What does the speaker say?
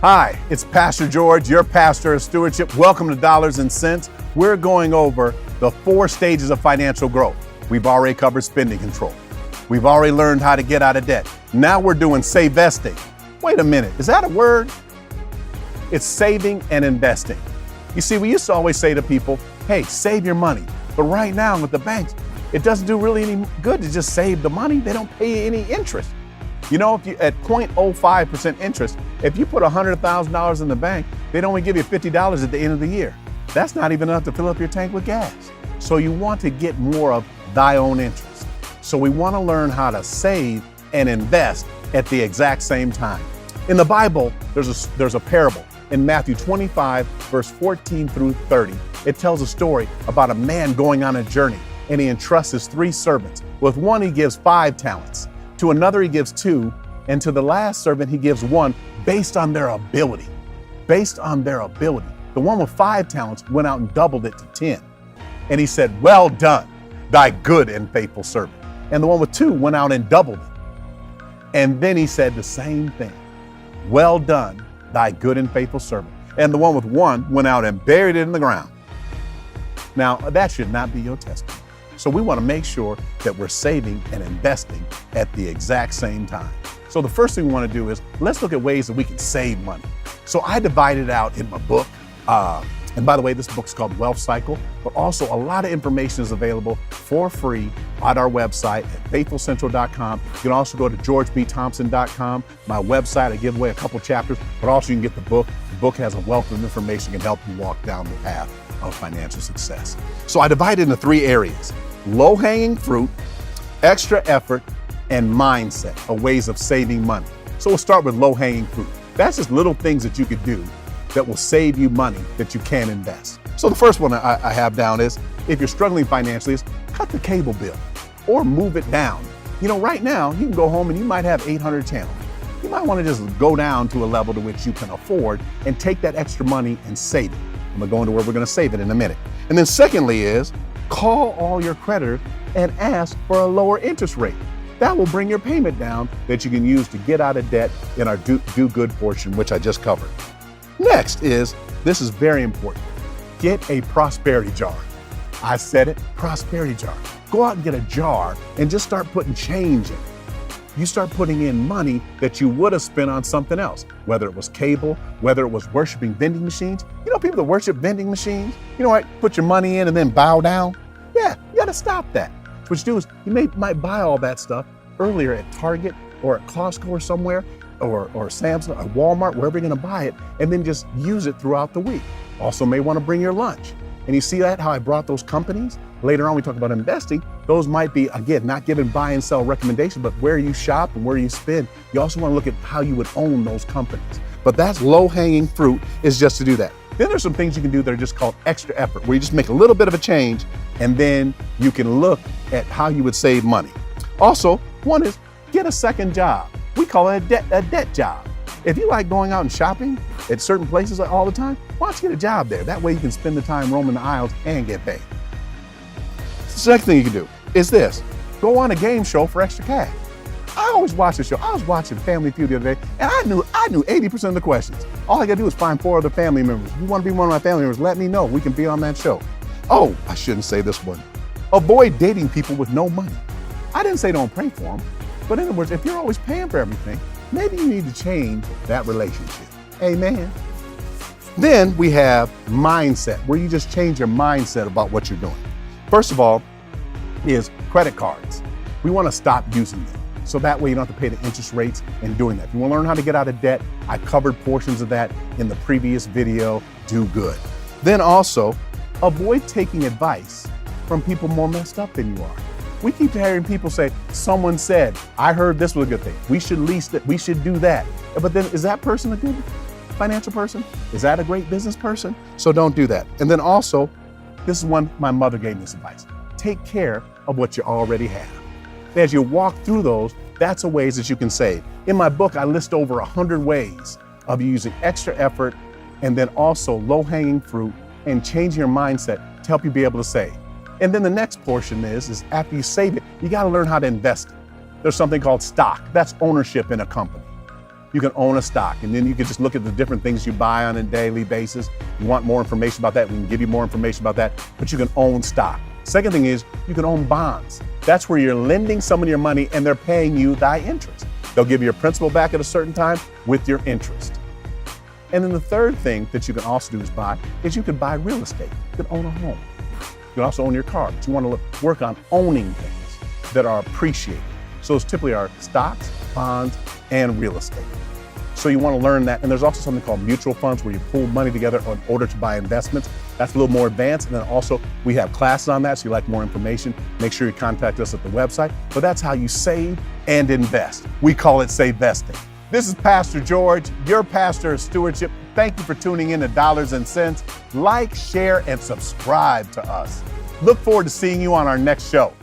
Hi, it's Pastor George, your pastor of stewardship. Welcome to Dollars and Cents. We're going over the 4 stages of financial growth. We've already covered spending control. We've already learned how to get out of debt. Now we're doing savesting. Wait a minute, is that a word? It's saving and investing. You see, we used to always say to people, hey, save your money. But right now with the banks, it doesn't do really any good to just save the money. They don't pay any interest. You know, if you at 0.05% interest, if you put $100,000 in the bank, they'd only give you $50 at the end of the year. That's not even enough to fill up your tank with gas. So you want to get more of thy own interest. So we want to learn how to save and invest at the exact same time. In the Bible, there's a parable. In Matthew 25, verse 14 through 30, it tells a story about a man going on a journey, and he entrusts his 3 servants. With one, he gives 5 talents. To another, he gives 2. And to the last servant, he gives 1 based on their ability. Based on their ability. The one with 5 talents went out and doubled it to 10. And he said, well done, thy good and faithful servant. And the one with 2 went out and doubled it. And then he said the same thing. Well done, thy good and faithful servant. And the one with 1 went out and buried it in the ground. Now, that should not be your testimony. So we want to make sure that we're saving and investing at the exact same time. So the first thing we want to do is let's look at ways that we can save money. So I divided out in my book, and by the way, this book's called Wealth Cycle, but also a lot of information is available for free at our website at faithfulcentral.com. You can also go to georgebthompson.com, my website. I give away a couple chapters, but also you can get the book. The book has a wealth of information that can help you walk down the path of financial success. So I divided into 3 areas: low-hanging fruit, extra effort, and mindset, or ways of saving money. So we'll start with low-hanging fruit. That's just little things that you could do that will save you money that you can invest. So the first one I have down is, if you're struggling financially, is cut the cable bill or move it down. You know, right now you can go home and you might have 800 channels. You might want to just go down to a level to which you can afford and take that extra money and save it. I'm gonna go into where we're gonna save it in a minute. And then secondly is, call all your creditors and ask for a lower interest rate. That will bring your payment down that you can use to get out of debt in our do good portion, which I just covered. Next is, this is very important, get a prosperity jar. I said it, prosperity jar. Go out and get a jar and just start putting change in it. You start putting in money that you would have spent on something else, whether it was cable, whether it was worshiping vending machines. You know people that worship vending machines? You know, right? Put your money in and then bow down. Yeah, you got to stop that. So what you do is you might buy all that stuff earlier at Target or at Costco or somewhere, or Samsung or Walmart, wherever you're going to buy it, and then just use it throughout the week. Also may want to bring your lunch. And you see that, how I brought those companies? Later on, we talk about investing. Those might be, again, not giving buy and sell recommendations, but where you shop and where you spend. You also want to look at how you would own those companies. But that's low-hanging fruit, is just to do that. Then there's some things you can do that are just called extra effort, where you just make a little bit of a change, and then you can look at how you would save money. Also, one is get a second job. We call it a debt job. If you like going out and shopping at certain places all the time, why don't you get a job there? That way you can spend the time roaming the aisles and get paid. The second thing you can do is this: go on a game show for extra cash. I always watch the show. I was watching Family Feud the other day, and I knew 80% of the questions. All I gotta do is find 4 other family members. If you wanna be one of my family members, let me know. We can be on that show. Oh, I shouldn't say this one. Avoid dating people with no money. I didn't say don't pray for them, but in other words, if you're always paying for everything, maybe you need to change that relationship. Amen. Then we have mindset, where you just change your mindset about what you're doing. First of all is credit cards. We want to stop using them. So that way you don't have to pay the interest rates in doing that. If you want to learn how to get out of debt, I covered portions of that in the previous video, Do Good. Then also, avoid taking advice from people more messed up than you are. We keep hearing people say, someone said, I heard this was a good thing. We should lease that, we should do that. But then is that person a good financial person? Is that a great business person? So don't do that. And then also, this is one my mother gave me this advice. Take care of what you already have. As you walk through those, that's a ways that you can save. In my book, I list over 100 ways of using extra effort and then also low-hanging fruit and changing your mindset to help you be able to save. And then the next portion is after you save it, you got to learn how to invest it. There's something called stock. That's ownership in a company. you can own a stock, and then you can just look at the different things you buy on a daily basis. You want more information about that, we can give you more information about that, but you can own stock. Second thing is you can own bonds. That's where you're lending some of your money and they're paying you thy interest. They'll give you your principal back at a certain time with your interest. And then the third thing that you can also do is you can buy real estate. You can own a home. You can also own your car, but you want to work on owning things that are appreciated. So those typically are stocks, bonds, and real estate. So you want to learn that. And there's also something called mutual funds where you pool money together in order to buy investments. That's a little more advanced. And then also we have classes on that. So if you like more information, make sure you contact us at the website. But that's how you save and invest. We call it Savesting. This is Pastor George, your pastor of stewardship. Thank you for tuning in to Dollars and Cents. Like, share, and subscribe to us. Look forward to seeing you on our next show.